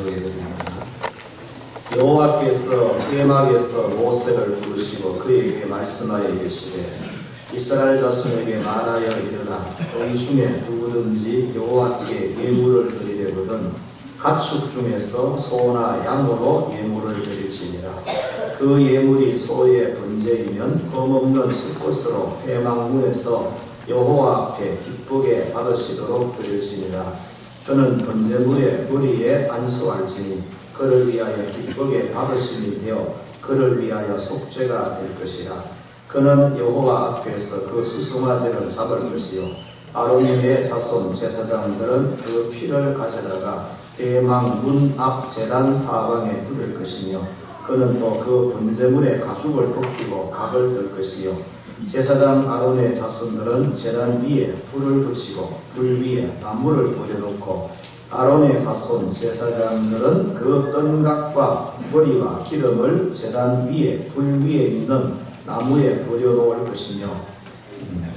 기도해드립니다. 여호와께서 회막에서 모세를 부르시고 그에게 말씀하여 계시되 이스라엘 자손에게 말하여 이르라. 너희 중에 누구든지 여호와께 예물을 드리려거든 가축 중에서 소나 양으로 예물을 드릴지니라. 그 예물이 소의 번제이면 검없는 수컷으로 회막문에서 여호와 앞에 기쁘게 받으시도록 드릴지니라. 그는 번제물의 머리에 안수할지니 그를 위하여 기쁘게 받으심이 되어 그를 위하여 속죄가 될 것이라. 그는 여호와 앞에서 그 수송아지를 잡을 것이요 아론의 자손 제사장들은 그 피를 가져다가 회막 문 앞 제단 사방에 뿌릴 것이며 그는 또 그 번제물의 가죽을 벗기고 각을 들 것이요 제사장 아론의 자손들은 제단 위에 불을 붙이고 불 위에 나무를 버려놓고 아론의 자손 제사장들은 그 뜬각과 머리와 기름을 제단 위에 불 위에 있는 나무에 버려놓을 것이며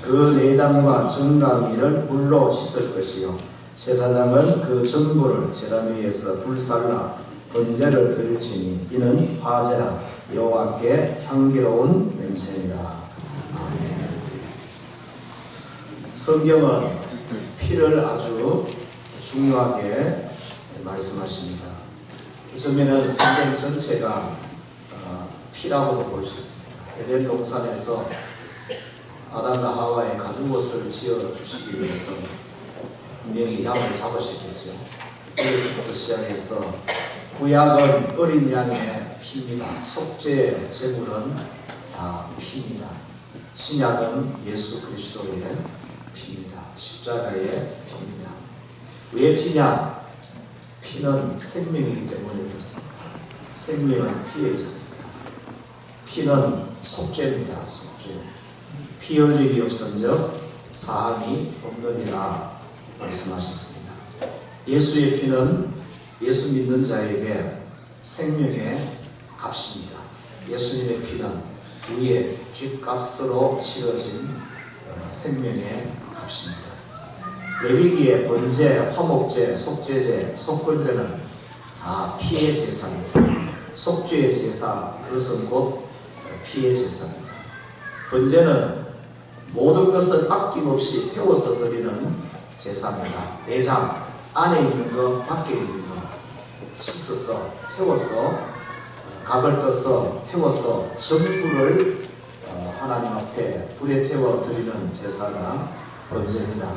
그 내장과 정강이를 물로 씻을 것이요 제사장은 그 전부를 제단 위에서 불살라 번제를 드릴지니 이는 화제라 여호와께 향기로운 냄새니라. 성경은 피를 아주 중요하게 말씀하십니다. 요즘에는 성경 전체가 피라고도 볼 수 있습니다. 에덴 동산에서 아담과 하와의 가죽옷을 지어주시기 위해서 분명히 양을 잡으시겠죠. 그래서부터 시작해서 구약은 어린 양의 피입니다. 속죄 제물은 다 피입니다. 신약은 예수 그리스도의 피입니다. 십자가의 피입니다. 왜 피냐? 피는 생명이기 때문에 그렇습니다. 생명은 피에 있습니다. 피는 속죄입니다. 속죄. 피 흘림이 없은즉 사함이 없느니라 말씀하셨습니다. 예수의 피는 예수 믿는 자에게 생명의 값입니다. 예수님의 피는 우리의 죗값으로 치러진 생명의 값입니다. 레위기의 번제, 화목제, 속죄제, 속건제는 다 피의 제사입니다. 속죄의 제사, 그것은 곧 피의 제사입니다. 번제는 모든 것을 아낌없이 태워서 드리는 제사입니다. 내장, 안에 있는 것, 밖에 있는 것 씻어서 태워서 각을 떠서 태워서 전부를 하나님 앞에 불에 태워 드리는 제사가 번제입니다.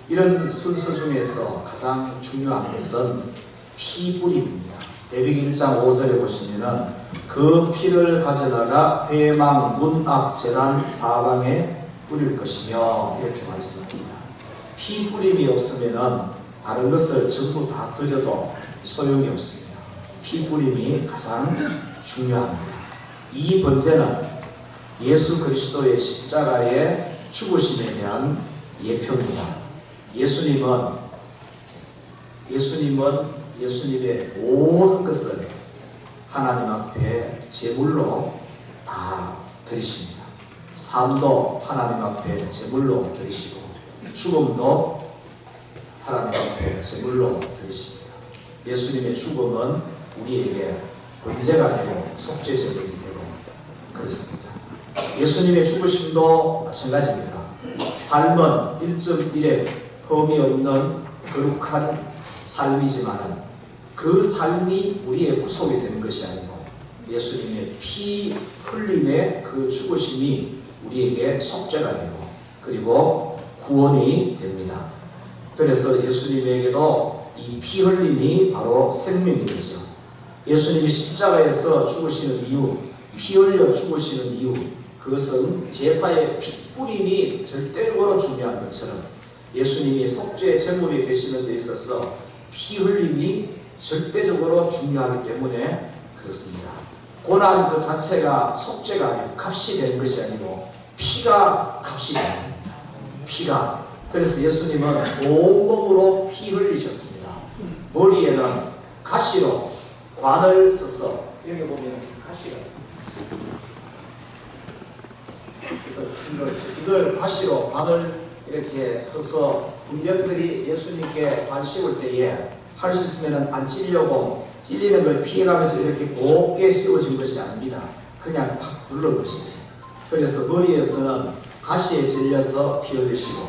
이런 순서 중에서 가장 중요한 것은 피 뿌림입니다. 레위기 1장 5절에 보시면은 그 피를 가져다가 회막 문 앞 제단 사방에 뿌릴 것이며 이렇게 말씀합니다. 피 뿌림이 없으면은 다른 것을 전부 다 드려도 소용이 없습니다. 피 뿌림이 가장 중요합니다. 이 번제는 예수 그리스도의 십자가의 죽으심에 대한 예표입니다. 예수님의 모든 것을 하나님 앞에 제물로 다 드리십니다. 삶도 하나님 앞에 제물로 드리시고 죽음도 하나님 앞에 제물로 드리십니다. 예수님의 죽음은 우리에게 번제가 되고 속죄 제물이 되고 그렇습니다. 예수님의 죽으심도 마찬가지입니다. 삶은 1.1에 흠이 없는 거룩한 삶이지만 그 삶이 우리의 구속이 되는 것이 아니고 예수님의 피 흘림의 그 죽으심이 우리에게 속죄가 되고 그리고 구원이 됩니다. 그래서 예수님에게도 이 피 흘림이 바로 생명이 되죠. 예수님이 십자가에서 죽으시는 이유, 피 흘려 죽으시는 이유, 그것은 제사의 피 뿌림이 절대적으로 중요한 것처럼 예수님이 속죄의 제물이 되시는 데 있어서 피 흘림이 절대적으로 중요하기 때문에 그렇습니다. 고난 그 자체가 속죄가 아니고 값이 되는 것이 아니고 피가 값이 됩니다. 피가. 그래서 예수님은 온몸으로 피 흘리셨습니다. 머리에는 가시로 관을 써서 여기 보면 가시가 있습니다. 이걸 가시로 관을 이렇게 써서 군병들이 예수님께 관 씌울 때에 할 수 있으면 안 찔려고 찔리는 걸 피해가면서 이렇게 곱게 씌워진 것이 아닙니다. 그냥 팍 누른 것이지. 그래서 머리에서는 가시에 찔려서 피 흘리시고,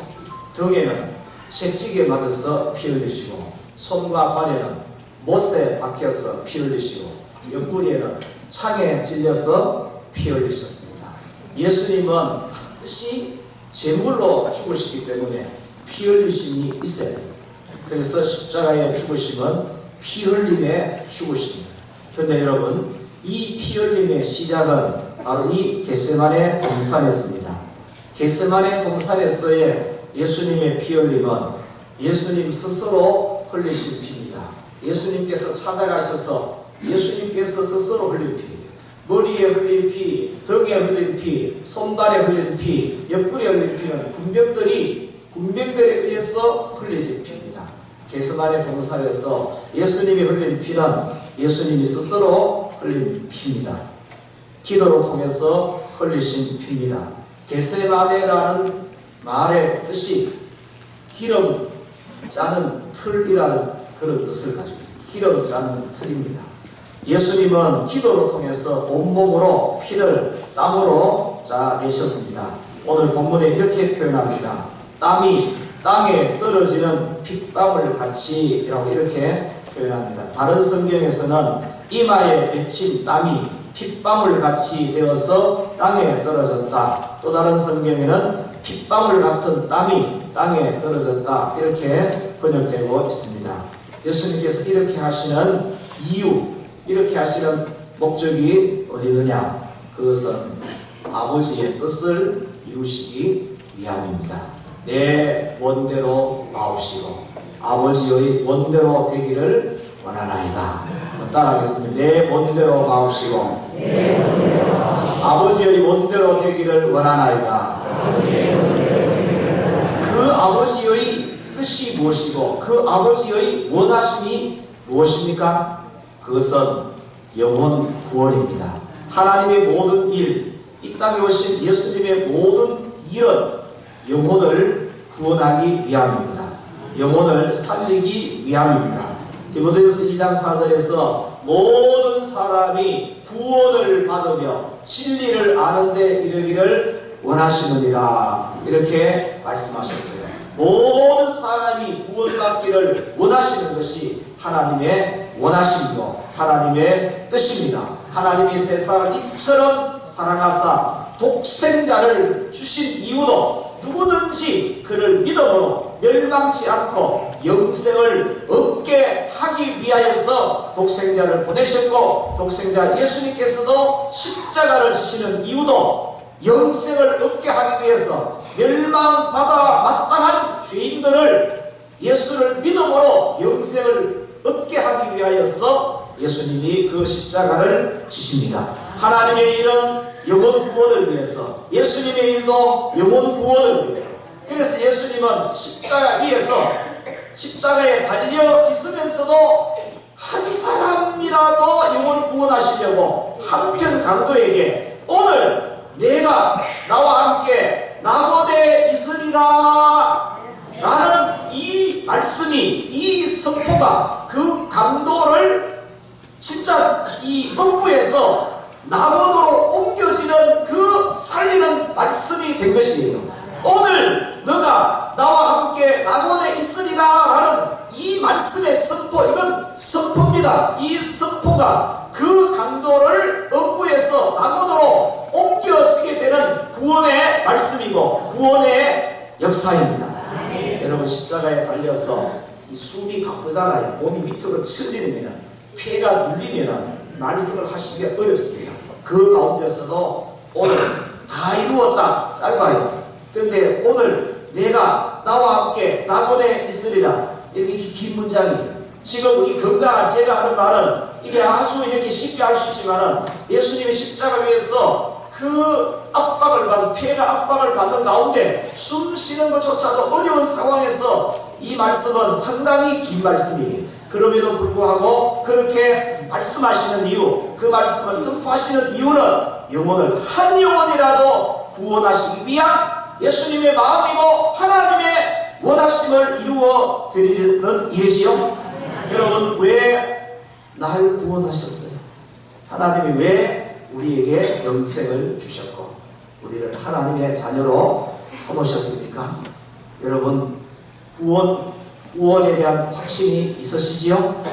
등에는 채찍에 맞아서 피 흘리시고, 손과 발에는 못에 박혀서 피 흘리시고, 옆구리에는 창에 찔려서 피 흘리셨습니다. 예수님은 반드시 제물로 죽으시기 때문에 피 흘리심이 있어요. 그래서 십자가의 죽으심은 피 흘림의 죽으심입니다. 그런데 여러분, 이 피 흘림의 시작은 바로 이 겟세마네 동산이었습니다. 겟세마네 동산에서의 예수님의 피 흘림은 예수님 스스로 흘리신 피입니다. 예수님께서 찾아가셔서 예수님께서 스스로 흘린 피, 머리에 흘린 피, 등에 흘린 피, 손발에 흘린 피, 옆구리에 흘린 피는 군병들에 의해서 흘리신 피입니다. 겟세마네 동산에서 예수님이 흘린 피는 예수님이 스스로 흘린 피입니다. 기도로 통해서 흘리신 피입니다. 겟세마네라는 말의 뜻이 기름 짜는 틀이라는 그런 뜻을 가지고 기름 짜는 틀입니다. 예수님은 기도로 통해서 온몸으로 피를 땀으로 짜내셨습니다. 오늘 본문에 이렇게 표현합니다. 땀이 땅에 떨어지는 핏방울 같이라고 이렇게 표현합니다. 다른 성경에서는 이마에 맺힌 땀이 핏방울 같이 되어서 땅에 떨어졌다. 또 다른 성경에는 핏방울 같은 땀이 땅에 떨어졌다. 이렇게 번역되고 있습니다. 예수님께서 이렇게 하시는 이유, 이렇게 하시는 목적이 어디 있느냐? 그것은 아버지의 뜻을 이루시기 위함입니다. 내 원대로 마옵시고 아버지의 원대로 되기를 원하나이다. 따라하겠습니다. 내 원대로 마옵시고 아버지의 원대로 되기를 원하나이다. 그 아버지의 뜻이 무엇이고 그 아버지의 원하심이 무엇입니까? 그것은 영혼 구원입니다. 하나님의 모든 일, 이 땅에 오신 예수님의 모든 일은 영혼을 구원하기 위함입니다. 영혼을 살리기 위함입니다. 디모데후서 2장 4절에서 모든 사람이 구원을 받으며 진리를 아는 데 이르기를 원하시느니라 이렇게 말씀하셨어요. 모든 사람이 구원받기를 원하시는 것이 하나님의 원하심이고 하나님의 뜻입니다. 하나님이 세상을 이처럼 사랑하사 독생자를 주신 이유도 누구든지 그를 믿음으로 멸망치 않고 영생을 얻게 하기 위하여서 독생자를 보내셨고 독생자 예수님께서도 십자가를 지시는 이유도 영생을 얻게 하기 위해서 멸망받아 마땅한 죄인들을 예수를 믿음으로 영생을 얻게 하기 위하여서 예수님이 그 십자가를 지십니다. 하나님의 일은 영혼 구원을 위해서, 예수님의 일도 영혼 구원을 위해서. 그래서 예수님은 십자가 위에서 십자가에 달려 있으면서도 한 사람이라도 영혼 구원하시려고 한편 강도에게 오늘 내가 나와 함께 나고대 있으리라 라는 이 말씀이, 이 선포가 그 강도를 진짜 이 음부에서 낙원으로 옮겨지는 그 살리는 말씀이 된 것이에요. 오늘 너가 나와 함께 낙원에 있으리라 라는 이 말씀의 선포, 이건 선포입니다. 이 선포가 그 강도를 음부에서 낙원으로 옮겨지게 되는 구원의 말씀이고 구원의 역사입니다. 여러분 십자가에 달려서 이 숨이 가쁘잖아요. 몸이 밑으로 처지면 폐가 눌리면 말씀을 하시기가 어렵습니다. 그 가운데서도 오늘 다 이루었다 짧아요. 그런데 오늘 내가 나와 함께 낙원에 있으리라 이렇게 긴 문장이에요. 지금 이 건강한 제가 하는 말은 이게 아주 이렇게 쉽게 할 수 있지만은 예수님의 십자가 위에서 그 압박을 받는 폐가 압박을 받는 가운데 숨 쉬는 것조차도 어려운 상황에서 이 말씀은 상당히 긴 말씀이에요. 그럼에도 불구하고 그렇게 말씀하시는 이유, 그 말씀을 선포하시는 이유는 영혼을 한 영혼이라도 구원하시기 위한 예수님의 마음이고 하나님의 원하심을 이루어 드리는 일이지요. 여러분, 왜 날 구원하셨어요? 하나님이 왜 우리에게 영생을 주셨고 우리를 하나님의 자녀로 삼으셨습니까? 여러분, 구원에 대한 확신이 있으시지요?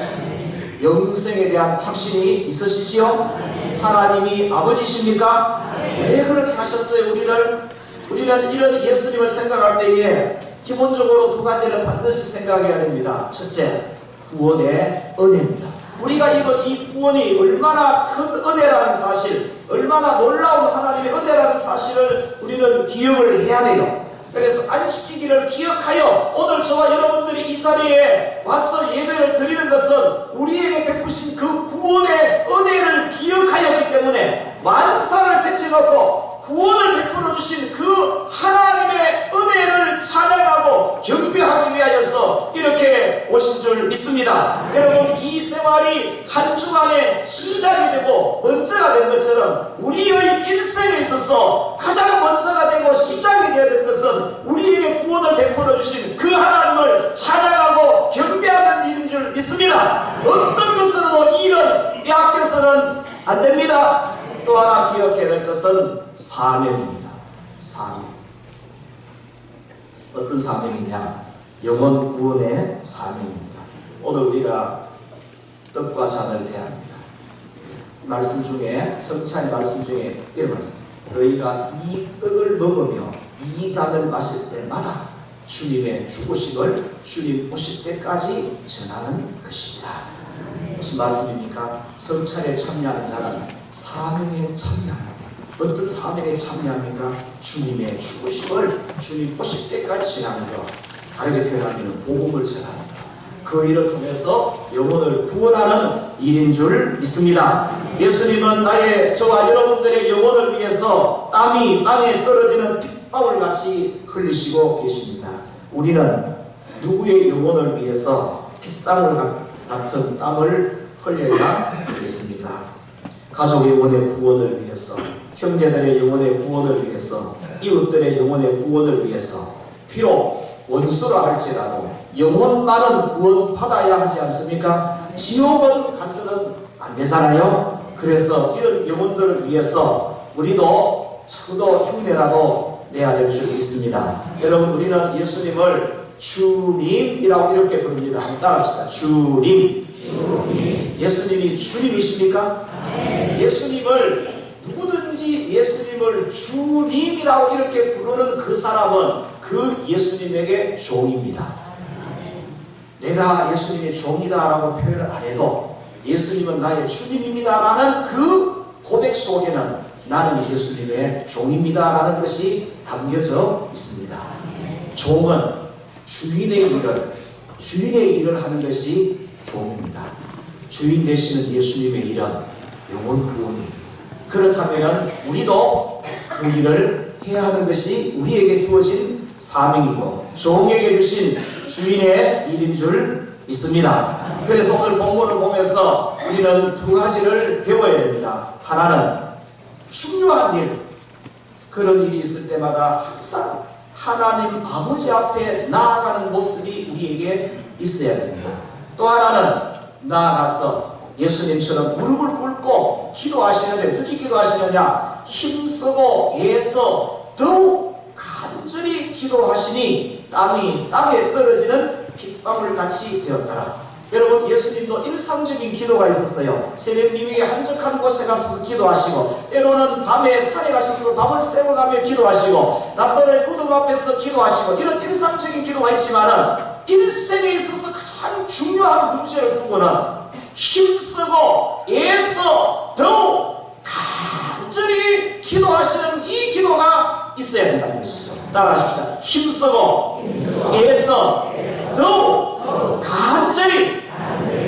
영생에 대한 확신이 있으시지요? 하나님이 아버지십니까? 왜 그렇게 하셨어요? 우리는 이런 예수님을 생각할 때에 기본적으로 두 가지를 반드시 생각해야 됩니다. 첫째, 구원의 은혜입니다. 우리가 이 구원이 얼마나 큰 은혜라는 사실, 얼마나 놀라운 하나님의 은혜라는 사실을 우리는 기억을 해야 돼요. 그래서 안식일을 기억하여 오늘 저와 여러분들이 이 자리에 와서 예배를 드리는 것은 우리에게 베푸신 그 구원의 은혜를 기억하였기 때문에 만사를 제쳐놓고 구원을 베풀어 주신 그 하나님의 은혜를 찬양하고 경배하기 위하여서 이렇게 오신 줄 믿습니다. 여러분, 이 생활이 한 주간의 시작이 되고 먼저가 된 것처럼 우리의 일생에 있어서 가장 먼저가 되고 시작이 되어야 될 것은 우리에게 구원을 베풀어 주신 그 하나님을 찬양하고 경배하는 일인 줄 믿습니다. 어떤 것으로도 이 일은 빼앗겨서는 안 됩니다. 또 하나 기억해야 될 것은 사명입니다. 사명. 어떤 사명이냐? 영혼 구원의 사명입니다. 오늘 우리가 떡과 잔을 대합니다. 말씀 중에, 성찬의 말씀 중에 이런 말씀. 너희가 이 떡을 먹으며 이 잔을 마실 때마다 주님의 죽으심을 주님 오실 때까지 전하는 것입니다. 무슨 말씀입니까? 성찬에 참여하는 자는 사명에 참여합니다. 어떤 사명에 참여합니까? 주님의 죽으심을 주님 오실 때까지 전하는 것. 다르게 표현하면 복음을 전하는 것. 그 일을 통해서 영혼을 구원하는 일인 줄 믿습니다. 예수님은 저와 여러분들의 영혼을 위해서 땀이 땅에 떨어지는 핏방울 같이 흘리시고 계십니다. 우리는 누구의 영혼을 위해서 핏방울 같은 땀을 흘려야 되겠습니까? 가족의 영혼의 구원을 위해서, 형제들의 영혼의 구원을 위해서, 이웃들의 영혼의 구원을 위해서, 비록 원수라 할지라도 영혼만은 구원받아야 하지 않습니까? 지옥은 가서는 안 되잖아요. 그래서 이런 영혼들을 위해서 우리도 저도 흉내라도 내야 될 줄 믿습니다. 여러분, 우리는 예수님을 주님이라고 이렇게 부릅니다. 한번 따라합시다. 주님. 예수님이 주님이십니까? 누구든지 예수님을 주님이라고 이렇게 부르는 그 사람은 그 예수님에게 종입니다. 내가 예수님의 종이다라고 표현을 안 해도 예수님은 나의 주님입니다라는 그 고백 속에는 나는 예수님의 종입니다라는 것이 담겨져 있습니다. 종은 주인의 일을 하는 것이 종입니다. 주인 되시는 예수님의 일은 영혼 구원이에요. 그렇다면 우리도 그 일을 해야 하는 것이 우리에게 주어진 사명이고 종에게 주신 주인의 일인 줄 믿습니다. 그래서 오늘 본문을 보면서 우리는 두 가지를 배워야 됩니다. 하나는 중요한 일, 그런 일이 있을 때마다 항상 하나님 아버지 앞에 나아가는 모습이 우리에게 있어야 됩니다. 또 하나는 나아가서 예수님처럼 무릎을 꿇고 기도하시는데 어떻게 기도하시느냐? 힘쓰고 애써 더욱 간절히 기도하시니 땀이 땅에 떨어지는 핏방울 같이 되었더라. 여러분, 예수님도 일상적인 기도가 있었어요. 새벽녘에 한적한 곳에 가서 기도하시고, 때로는 밤에 산에 가셔서 밤을 새워가며 기도하시고, 낯선의 무덤 앞에서 기도하시고, 이런 일상적인 기도가 있지만은 일생에 있어서 가장 중요한 문제를 두고는 힘쓰고 애써 더욱 간절히 기도하시는 이 기도가 있어야 된다는 것이죠. 따라하십시다. 힘쓰고 애써 더욱 간절히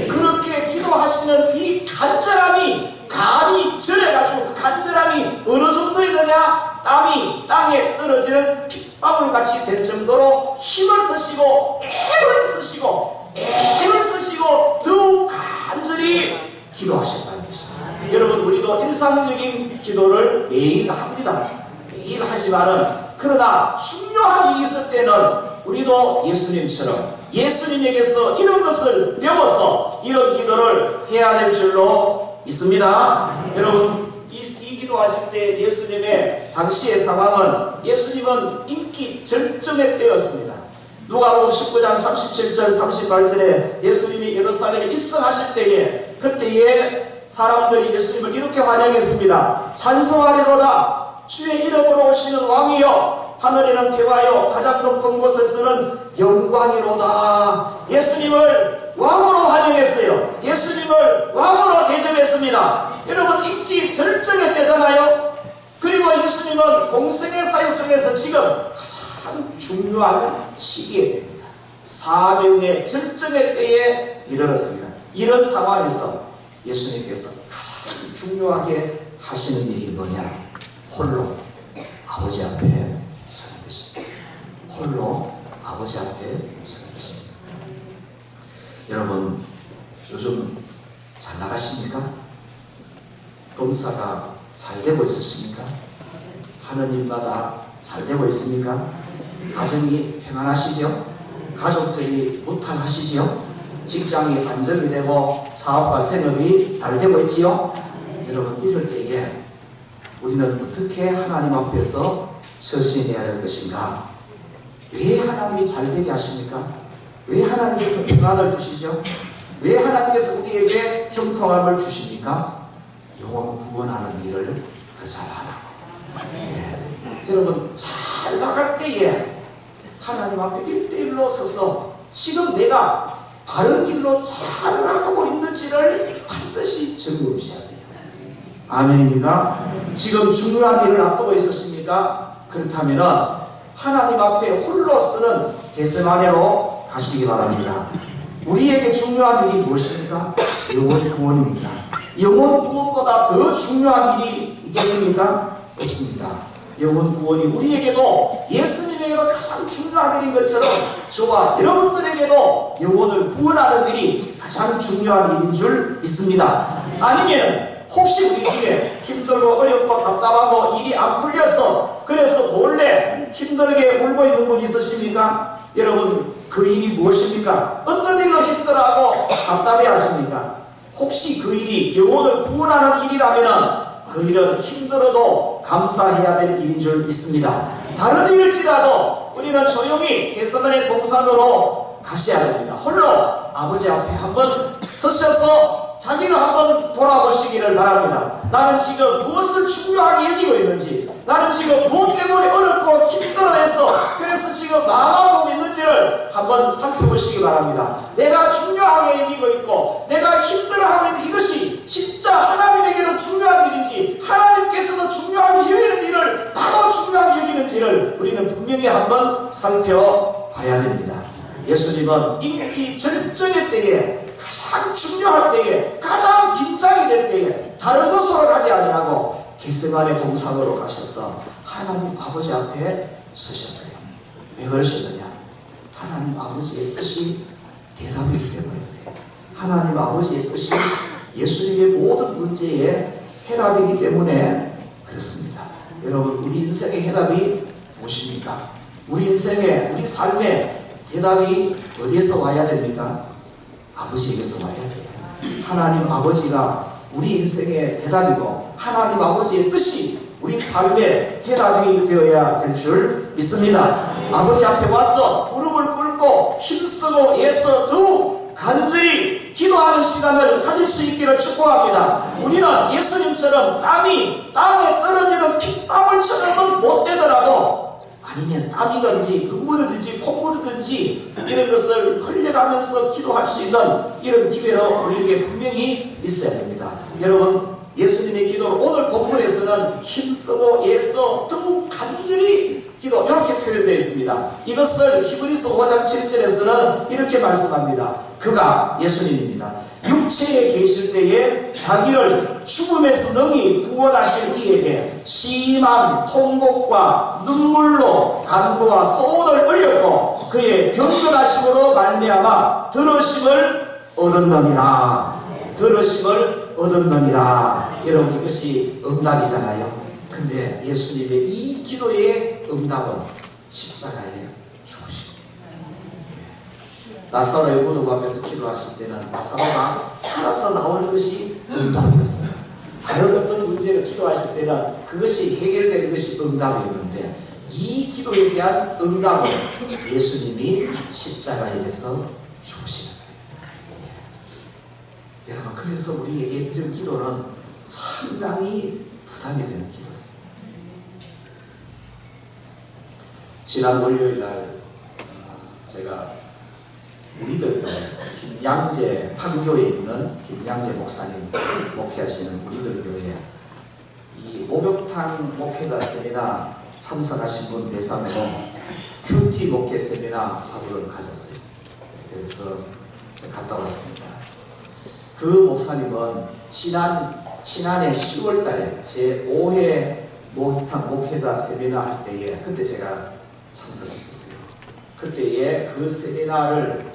그렇게 기도하시는 이 간절함이 간이 절해가지고 그 간절함이 어느 정도이느냐? 땀이 땅에 떨어지는 핏방울같이 될 정도로 힘을 쓰시고 애를 쓰시고 더욱 간절히 기도하셨다는 것입니다. 여러분, 우리도 일상적인 기도를 매일 합니다. 매일 하지만은 그러나 중요한 일이 있을 때는 우리도 예수님처럼 예수님에게서 이런 것을 배워서 이런 기도를 해야 될 줄로 믿습니다. 여러분 이 기도하실 때 예수님의 당시의 상황은 예수님은 인기 절정의 때였습니다. 누가복음 19장 37절 38절에 예수님이 예루살렘에 입성하실 때에 그때에 사람들이 예수님을 이렇게 환영했습니다. 찬송하리로다 주의 이름으로 오시는 왕이여 하늘에는 평화요 가장 높은 곳에서는 영광이로다. 예수님을 왕으로 환영했어요. 예수님을 왕으로 대접했습니다. 여러분 인기 절정의 때잖아요. 그리고 예수님은 공생의 사역 중에서 지금 가장 중요한 시기에 됩니다. 사명의 절정의 때에 이르렀습니다. 이런 상황에서 예수님께서 가장 중요하게 하시는 일이 뭐냐? 홀로 아버지 앞에 서는 것입니다. 홀로 아버지 앞에 서는 것입니다. 여러분 요즘 잘 나가십니까? 검사가 잘 되고 있으십니까? 하는 일마다 잘 되고 있습니까? 가정이 평안하시죠? 가족들이 무탈하시죠? 직장이 안정이 되고 사업과 생업이 잘 되고 있지요? 여러분 이럴 때에 우리는 어떻게 하나님 앞에서 서신해야 될 것인가? 왜 하나님이 잘 되게 하십니까? 왜 하나님께서 평안을 주시죠? 왜 하나님께서 우리에게 형통함을 주십니까? 영혼 구원하는 일을 더 잘하라고. 여러분 잘 나갈 때에 하나님 앞에 1대1로 서서 지금 내가 바른 길로 잘 나가고 있는지를 반드시 점검하셔야 돼요. 아멘입니까? 지금 중요한 일을 앞두고 있으십니까? 그렇다면 하나님 앞에 홀로 쓰는 겟세마네로 가시기 바랍니다. 우리에게 중요한 일이 무엇입니까? 영혼 구원입니다. 영혼 구원보다 더 중요한 일이 있겠습니까? 없습니다. 영혼 구원이 우리에게도 예수님에게도 가장 중요한 일인 것처럼 저와 여러분들에게도 영혼을 구원하는 일이 가장 중요한 일인 줄 믿습니다. 아니면 혹시 우리 중에 힘들고 어렵고 답답하고 일이 안 풀려서 그래서 몰래 힘들게 울고 있는 분 있으십니까? 여러분 그 일이 무엇입니까? 어떤 일로 힘들어하고 답답해 하십니까? 혹시 그 일이 영혼을 구원하는 일이라면 그 일은 힘들어도 감사해야 될 일인 줄 믿습니다. 다른 일일지라도 우리는 조용히 겟세마네 동산으로 가셔야 됩니다. 홀로 아버지 앞에 한번 서셔서 자기를 한번 돌아보시기를 바랍니다. 나는 지금 무엇을 중요하게 여기고 있는지, 나는 지금 무엇 때문에 어렵고 힘들어해서 그래서 지금 마음하고 있는지를 한번 살펴보시기 바랍니다. 내가 중요하게 여기고 있고 내가 힘들어하고 있는 이것이 진짜 하나님에게도 중요한 일인지 하나님께서도 중요하게 여기는 일을 나도 중요하게 여기는지를 우리는 분명히 한번 살펴봐야 됩니다. 예수님은 인기 절정의 때에 가장 중요할 때에 가장 긴장이 될 때에 다른 곳으로 가지 아니하고 겟세마네 동산으로 가셔서 하나님 아버지 앞에 서셨어요. 왜 그러셨느냐? 하나님 아버지의 뜻이 대답이기 때문에 하나님 아버지의 뜻이 예수님의 모든 문제의 해답이기 때문에 그렇습니다. 여러분 우리 인생의 해답이 무엇입니까? 우리 인생의 우리 삶의 대답이 어디에서 와야 됩니까? 아버지에게서 와야 돼요. 하나님 아버지가 우리 인생의 대답이고 하나님 아버지의 뜻이 우리 삶의 해답이 되어야 될 줄 믿습니다. 아버지 앞에 와서 무릎을 꿇고 힘쓰고 애써 더욱 간절히 기도하는 시간을 가질 수 있기를 축복합니다. 우리는 예수님처럼 땀이 땅에 떨어지는 핏방울처럼은 못 되더라도 아니면 땀이든지 눈물이든지 콧물이든지 이런 것을 흘려가면서 기도할 수 있는 이런 기회가 우리에게 분명히 있어야 됩니다. 여러분 예수님의 기도를 오늘 본문에서는 힘쓰고 애써 더욱 간절히 기도 이렇게 표현되어 있습니다. 이것을 히브리서 5장 7절에서는 이렇게 말씀합니다. 그가 예수님입니다. 육체에 계실 때에 자기를 죽음에서 능히 구원하실 이에게 심한 통곡과 눈물로 간구와 소원을 올렸고 그의 경건하심으로 말미암아 들으심을 얻었느니라. 들으심을 얻었느니라. 여러분 이것이 응답이잖아요. 근데 예수님의 이 기도의 응답은 십자가에 죽으시고 나사로의 무덤 앞에서 기도하실 때는 나사로가 살아서 나올 것이 응답이었어요. 다른 어떤 문제를 기도하실 때는 그것이 해결되는 것이 응답이었는데 이 기도에 대한 응답을 예수님이 십자가에서 주시는 거예요. 여러분, 그래서 우리에게 이런 기도는 상당히 부담이 되는 기도예요. 지난 월요일날 제가 우리들 교회 김양재 판교에 있는 김양재 목사님 목회하시는 우리들 교회 이 목욕탕 목회자 세미나 참석하신 분 대상으로 큐티 목회 세미나 하루를 가졌어요. 그래서 제가 갔다 왔습니다. 그 목사님은 지난해 10월 달에 제 5회 목욕탕 목회자 세미나 할 때에 그때 제가 참석했었어요. 그때에 그 세미나를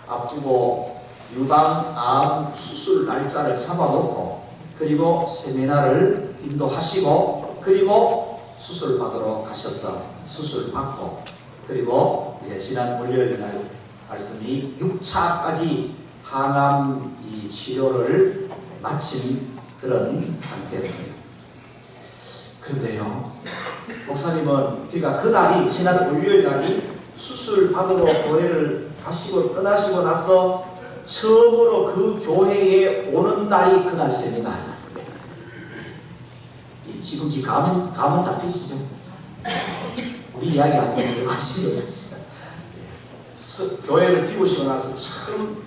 앞두고 유방암 수술 날짜를 잡아놓고 그리고 세미나를 인도하시고 그리고 수술 받으러 가셔서 수술 받고 그리고 지난 월요일 날 말씀이 6차까지 항암 이 치료를 마친 그런 상태였어요. 그런데요, 목사님은 그러니까 그 날이 지난 월요일 날이 수술 받으러 교회를 가시고 떠나시고 나서 처음으로 그 교회에 오는 날이 그날 세미나예요. 지금 감은 잡히시죠? 우리 이야기 안 했어요. 관심이 없으시죠? 교회를 비우시고 나서 처음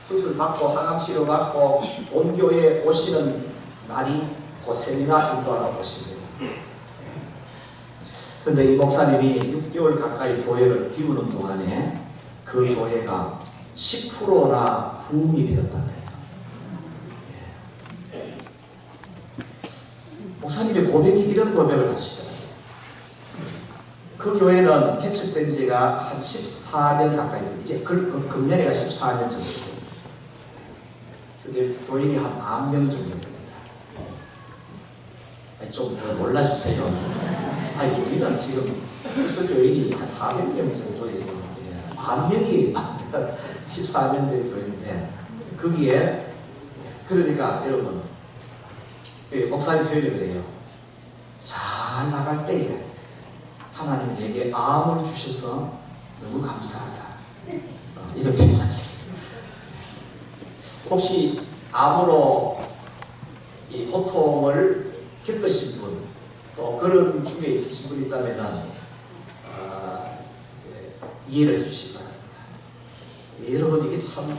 수술 받고 항암 치료 받고 온 교회에 오시는 날이 그 세미나 인도하러 오신 거예요. 근데 이 목사님이 6개월 가까이 교회를 비우는 동안에 그 교회가 10%나 부흥이 되었다는 거예요. 목사님의 고백이 이런 고백을 하시더라고요. 그 교회는 개척된 지가 한 14년 가까이 됩니다. 이제 금년에가 14년 정도 됩니다. 근데 교인이 한 10,000명 정도 됩니다. 좀 더 몰라주세요. 우리는 지금 벌써 교인이 한 400명 정도예요. 10,000명이 14년 된 교회인데 거기에 그러니까 여러분 목사님 표현이 그래요. 잘 나갈 때에 하나님 내게 암을 주셔서 너무 감사하다. 이런 표현하시죠. 혹시 암으로 이 고통을 겪으신 분, 또 그런 중에 있으신 분이 있다면 이해를 해주시기 바랍니다. 여러분, 이게 참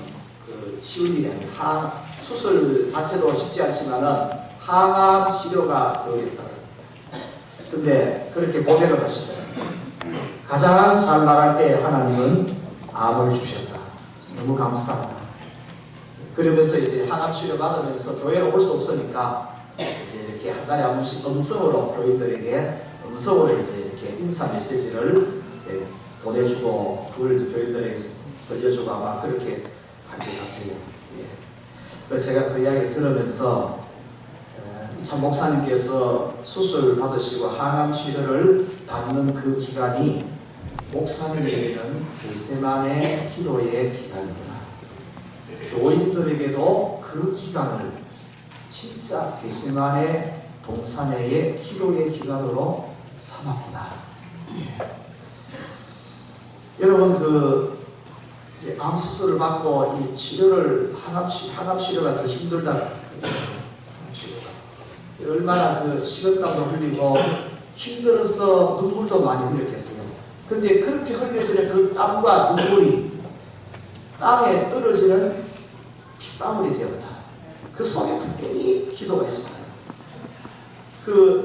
쉬운 일이 아니에요. 수술 자체도 쉽지 않지만은 항암 치료가 더 어렵다. 근데 그렇게 고백을 하시더라고요. 가장 잘 나갈 때 하나님은 암을 주셨다. 너무 감사하다. 그러면서 이제 항암 치료 받으면서 교회로 올 수 없으니까 이제 이렇게 한 달에 한 번씩 음성으로 교인들에게 음성으로 이제 이렇게 인사 메시지를 보내주고 그걸 교인들에게 들려주고 아마 그렇게 한 것 같아요. 예. 그래서 제가 그 이야기를 들으면서 참 목사님께서 수술 받으시고 항암 치료를 받는 그 기간이 목사님에게는 겟세마네 기도의 기간이구나. 교인들에게도 그 기간을 진짜 겟세마네 동산의 기도의 기간으로 삼았구나. 여러분, 이제 암 수술을 받고 이 치료를 항암 치료가 더 힘들다. 얼마나 식은땀도 흘리고 힘들어서 눈물도 많이 흘렸겠어요. 근데 그렇게 흘려지는 그 땀과 눈물이 땅에 떨어지는 핏방울이 되었다. 그 속에 분명히 기도가 있습니다.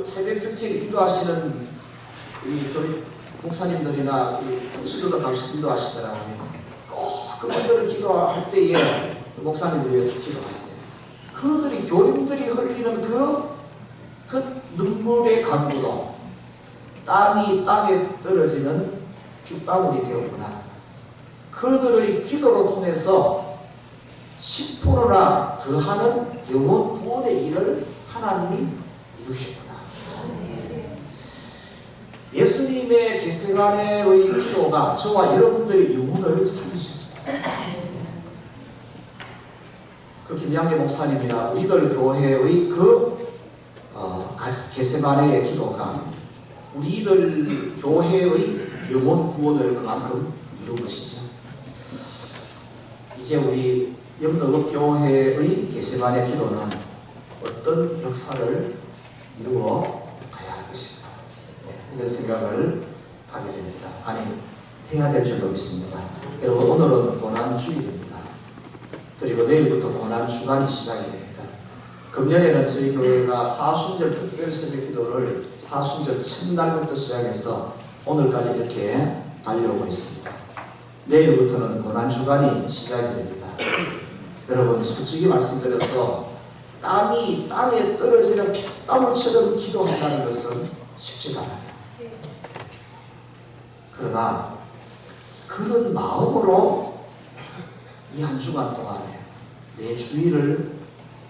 새벽 큐티를 인도하시는 우리 교회 목사님들이나 성실로도 당시 인도하시더라고요. 꼭 그분들을 기도할 때에 목사님을 위해서 기도하세요. 그들이 교인들이 흘리는 그 눈물의 강구도 땀이 땅에 떨어지는 빗방울이 되었구나. 그들의 기도로 통해서 10%나 더하는 영혼 구원의 일을 하나님이 이루셨구나. 예수님의 겟세마네의 기도가 저와 여러분들의 영혼을 살리셨어요. 그 김양재 목사님이나 우리들 교회의 그 겟세마네의 기도가 우리들 교회의 영혼 구원을 그만큼 이룬 것이죠. 이제 우리 영덕읍 교회의 겟세마네 기도는 어떤 역사를 이루어 가야 할 것인가, 이런 생각을 하게 됩니다. 아니, 해야 될 줄로 믿습니다. 여러분, 오늘은 고난주일입니다. 그리고 내일부터 고난주간이 시작이 됩니다. 금년에는 저희 교회가 사순절 특별 새벽 기도를 사순절 첫날부터 시작해서 오늘까지 이렇게 달려오고 있습니다. 내일부터는 고난주간이 시작이 됩니다. 여러분, 솔직히 말씀드려서 땀에 떨어지는 핏방울처럼 기도한다는 것은 쉽지가 않아요. 그러나 그런 마음으로 이 한 주간 동안에 내 주위를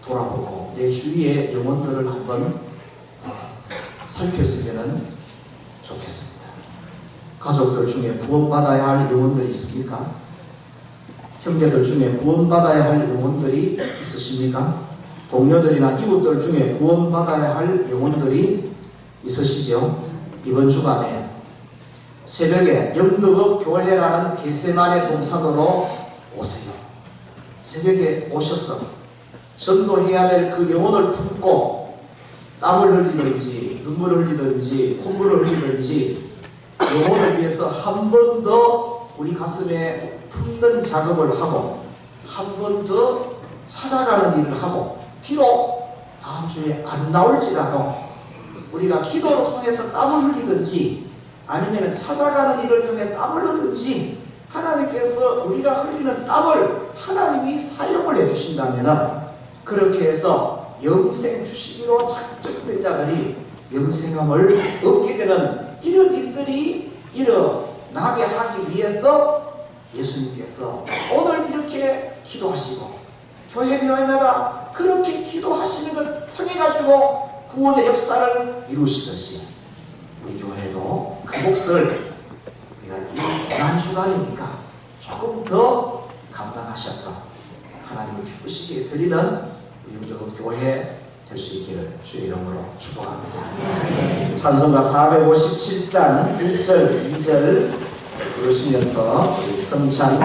돌아보고 내 주위의 영혼들을 한번 살폈으면 좋겠습니다. 가족들 중에 구원받아야 할 영혼들이 있습니까? 형제들 중에 구원받아야 할 영혼들이 있으십니까? 동료들이나 이웃들 중에 구원받아야 할 영혼들이 있으시죠? 이번 주간에 새벽에 영덕읍 교회라는 겟세마네 동사도로 오세요. 새벽에 오셔서 전도해야 될 그 영혼을 품고 땀을 흘리든지 눈물을 흘리든지 콧물을 흘리든지 영혼을 위해서 한 번 더 우리 가슴에 품는 작업을 하고 한 번 더 찾아가는 일을 하고, 비록 다음 주에 안 나올지라도 우리가 기도를 통해서 땀을 흘리든지 아니면 찾아가는 일을 통해 땀을 흘리든지 하나님께서 우리가 흘리는 땀을 하나님이 사용을 해주신다면 그렇게 해서 영생 주시기로 작정된 자들이 영생함을 얻게 되는 이런 일들이 일어나게 하기 위해서 예수님께서 오늘 이렇게 기도하시고 교회마다 그렇게 기도하시는 걸 통해 가지고 구원의 역사를 이루시듯이 우리 교회도 그 몫을 우리가 이 고난주간이니까 조금 더 감당하셔서 하나님을 기쁘시게 드리는 우리 영덕읍 교회 될 수 있기를 주의 이름으로 축복합니다. 찬송가 457장 1절 2절 부르시면서 우리 성찬